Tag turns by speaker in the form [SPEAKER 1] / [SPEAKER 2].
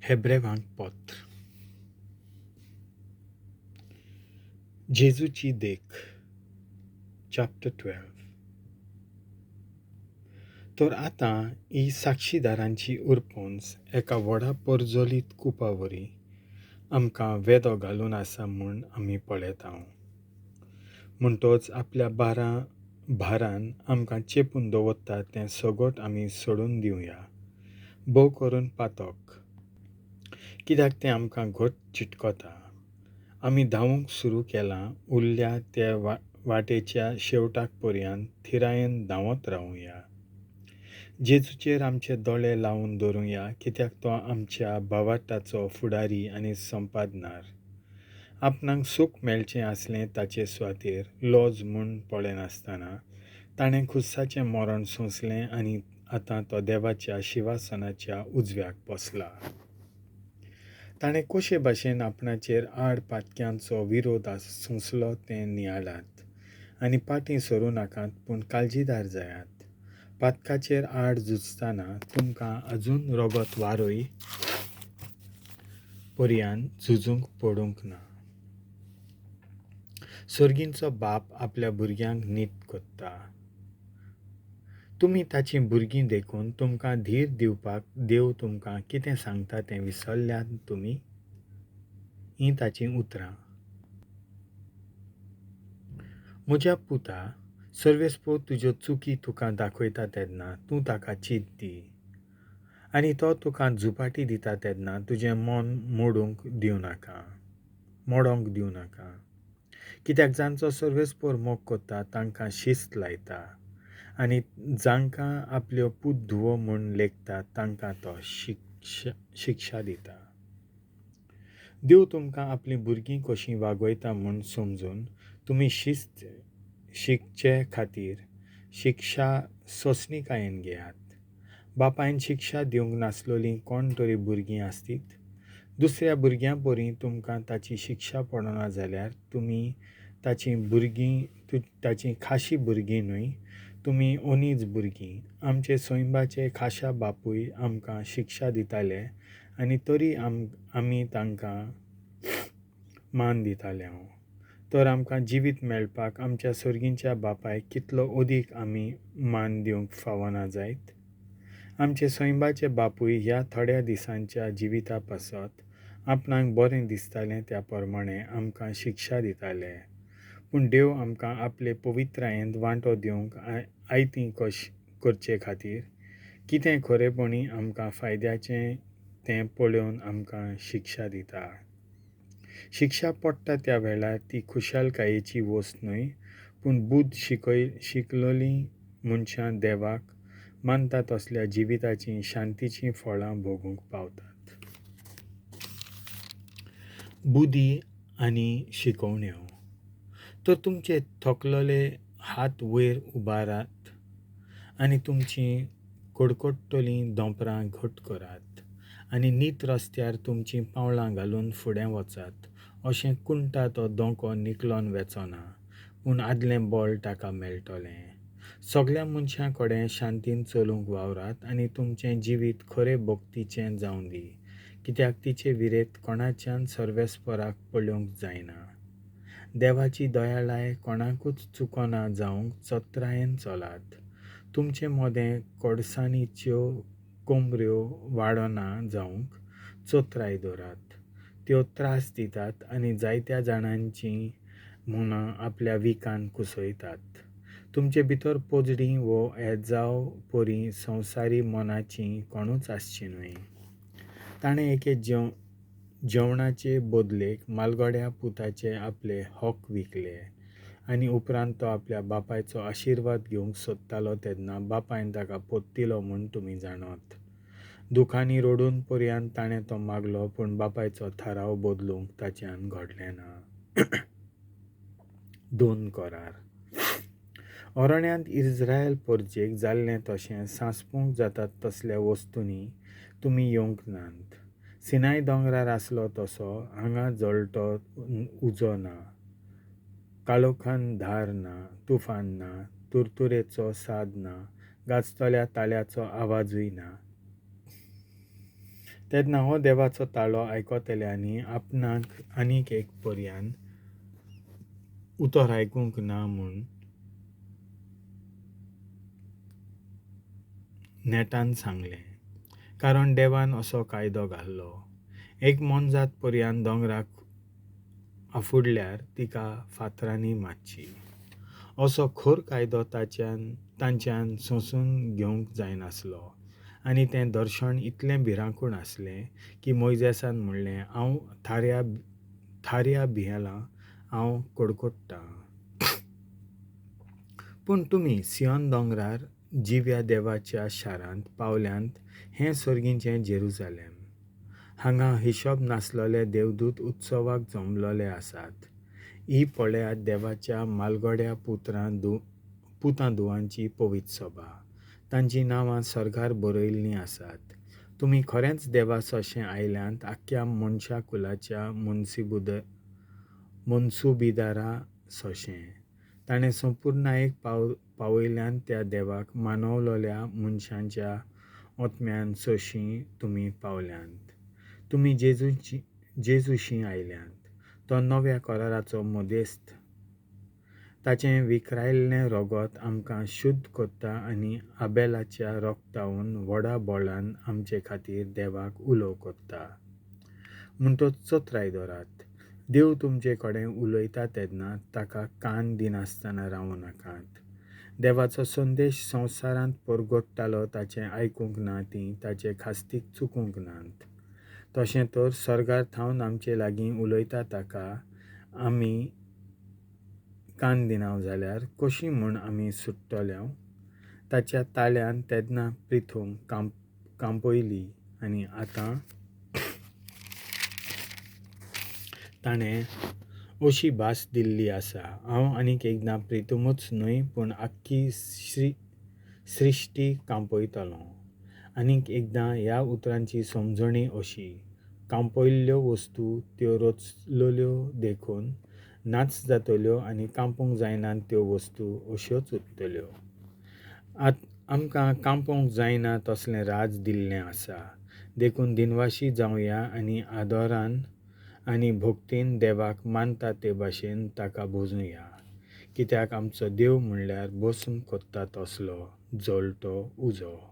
[SPEAKER 1] हेब्रेवांक पत्र. जेजूची देख. चॅप्टर 12. तर आतां ही साक्षीदारांची उरपूंस एका व्हडा पर्जोलीत कुपावरी आमकां वेदो घालून आसा म्हूण आमी पळयतांव. म्हणटोच आपल्या भारान आमकां चेपून दवरता तें सगोट आमी सोडून दिवया. भोव करून पातोक, कित्याक तें आमकां घट चिटकोता. आमी धांवूंक सुरू केलां, उरल्या त्या वाटेच्या शेवटाक पर्यंत थिरायेन धांवत रावुया. जेजूचेर आमचे दोळे लावन दवरुया, कित्याक तो आमच्या भावार्थाचो फुडारी आनी संपादनार. आपणाक सूख मेळचें आसलें ताचे सुवातेर लॉज म्हूण पळयनासतना ताणें खुस्साचें मरण सोंसलें आनी आतां तो देवाच्या शिवासनाच्या उजव्याक बसला. ताणें कशे भाशेन आपणाचेर आड पातक्यांचो विरोध सोंसलो तें नियाळात आनी फाटीं सरूं नाकात, पूण काळजीदार जायात. पातकाचेर आड झुजतना तुमकां आजून रगत वारोय पर्यंत झुजूंक पडूंक ना. सर्गींचो बाप आपल्या भुरग्यांक नीट कोत्ता. तुमी ताची भुरगीं देखून तुमकां धीर दिवपाक देव तुमकां कितें सांगता तें विसरल्यात तुमी? हीं ताचीं उतरां. म्हज्या पुता, सर्वेस्पो तुज्यो चुकी तुका दाखयता तेन्ना तूं ताका चीत दी. आनी तो तुका झुपाटी दिता तेन्ना तुजें मन मोडोंक दिवं नाका. कित्याक जांचो सर्वेस्पोर मोग कोत्ता तांकां शिस्त लायता, आनी जांकां आपल्यो पूत धुवो म्हूण लेखता तांकां तो शिक्षा दिता. देव तुमकां आपलीं भुरगीं कशीं वागयता म्हूण समजून तुमी शिस्त शिकचे खातीर शिक्षा सोंसणीकायेन घेयात. बापायन शिक्षा दिवंक नासलोलीं कोण तरी भुरगीं आसतीत. दुसऱ्या भुरग्यां परी तुमकां ताची शिक्षा पडना जाल्यार तुमी ताची खाशी भुरगीं न्हय, तुमी ओनीज भुरगीं. आमचे सोयंबाचे खाशा बापूय आमकां शिक्षा दिताले आनी तरी आमी तांकां मान दिताल्यो. तर आमकां जिवीत मेळपाक आमच्या सर्गींच्या बापायक कितलो अदीक आमी मान दिवंक फावना जायत. आमचे सोयंबाचे बापूय ह्या थोड्या दिसांच्या जिविता पासत आपणाक बरें दिसतालें त्या प्रमाणें आमकां शिक्षा दिताले. पूण देव आमकां आपले पवित्रायेंत वांटो दिवंक आयती करचे खातीर कितें खरेपणी आमकां फायद्याचें तें पळोवन आमकां शिक्षा दिता. शिक्षा पडटा त्या वेळार ती खुशालकायेची वस्त न्हय, पूण बुद्ध शिकलोलीं मनशां देवाक मानता तसल्या जिविताचीं शांतीचीं फळां भोगूंक पावतात. बुदी आनी शिकोवण्यो. तर तुमचे थकलोले हात वयर उबारात आनी तुमचीं कडकडटलीं दोंपरां घट करात आनी नीट रस्त्यार तुमचीं पावलां घालून फुडें वचात. अशें कुंटा तो दोंको निकलोन वेचना, पूण आदलें बळ ताका मेळटलें. सगळ्या मनशां कडेन शांतीन चलूंक वावरात आनी तुमचें जिवीत खरें भक्तीचें जावं दी, कित्याक तिचे विरेत कोणाच्यान सर्वेस्पराक पळोवंक जायना. देवाची दयाळाय कोणाकूच चुकोना जावंक चत्रायेन चलात. तुमचें मोदें कडसाणीच्यो कोंबऱ्यो वाडना जावंक चत्राय दवरात. त्यो त्रास दितात आनी जायत्या जाणांचीं मनां आपल्या विकान कुसयतात. तुमचे भितर पोजडी वो येजाव परी संवसारी मनाचीं कोणूच आसची न्हय. ताणें एके जेवणाचे बदलेक मालगड्या पुताचे आपले हक विकले आनी उपरांत तो आपल्या बापायचो आशिर्वाद घेवंक सोदतालो तेन्ना बापायन ताका पोत्तिलो म्हूण तुमी जाणत. दुखांनी रडून पर्यंत ताणें तो मागलो, पूण बापायचो थाराव बदलूंक ताच्यान घडलें ना. 2 कोरार. अरण्यांत इस्रायल परजेक जाल्लें तशें सांसपूंक जातात तसल्या वस्तूंनी तुमी येवंक नात. सिनाय दोंगरार आसलो तसो हांगा जळटो उजो ना, काळोखान धार ना, तुफान ना, तुरतुरेचो साद ना, गाजतल्या ताळ्याचो आवाजूय ना. तेन्ना हो देवाचो ताळो आयकतले आनी आपणाक आनीक एक पर्यान उतर आयकूंक ना म्हूण नेटान सांगलें. कारण देवान असो कायदो घाल्लो. एक मोनजात पर्यान दोंगराक आफुडल्यार तिका फातरांनी मारची. असो खोर कायदो तांच्यान सोंसून घेवंक जायनासलो. आनी तें दर्शण इतलें भिरांकूळ आसलें की मोइजेसान म्हणलें, हांव थाऱ्या भियेलां, हांव कडकडटां. पूण तुमी सियोन दोंगरार जिव्या देवाच्या शारांत पावल्यांत हें सर्गीचें जेरुजालेम. हांगा हिशोब नासलोले देवदूत उत्सवाक जमलोले आसात. ही पळयात देवाच्या मालगड्या पुतां दुवांची पवित्र सभा. तांची नांवां सर्गार बरयल्लीं आसात. तुमी खरेंच देवा सोशें आयल्यांत आख्ख्या मनशा कुलाच्या मनसुबीदारा सोशें. ताणें संपूर्णायेक पावयल्यान त्या देवाक मानवलोल्या मनशांच्या ओतम्यान सोशीं तुमी पावल्यांत. तुमी जेजूशी आयल्यांत. तो नव्या कराराचो मदेस्त. ताचें विखरायल्लें रगत आमकां शुद्ध कोत्ता आनी आबेलाच्या रोगतावन व्हडा बोळान आमचे खातीर देवाक उलो कोत्ता. म्हणटच चतराय धरात. देव तुमचे कडेन उलयता तेन्ना ताका कान दिनासतना रावूं नाकात. देवाचो संदेश संवसारांत परगडटालो ताचें आयकूंक ना तीं ताचे खास्तीक चुकूंक नात. तशें तर सर्गार थावन आमचे लागीं उलयता ताका आमी कान दिना जाल्यार कशीं म्हूण आमी सुट्टल्यो. ताच्या ताळ्यान तेन्ना प्रिथूम कांपयली आनी आतां ताणें अशी भास दिल्ली आसा. हांव आनीक एकदां प्रिथूमूच न्हय पूण आख्खी सृश्टी कांपयतलों. आनीक एकदां ह्या उतरांची समजणी अशी: कांपयल्ल्यो वस्तू त्यो रचलोल्यो देखून नाच जातल्यो आनी कांपूंक जायनात त्यो वस्तू अश्योच उरतल्यो. आमकां कांपोवंक जायना तसलें राज दिल्लें आसा. देखून दिनवाशी जावया आनी आदरान आनी भोक्तीन देवाक मानता ते भाशेन ताका भोजूया. कित्याक आमचो देव म्हणल्यार बसून कोत्ता तसलो जळटो उजो.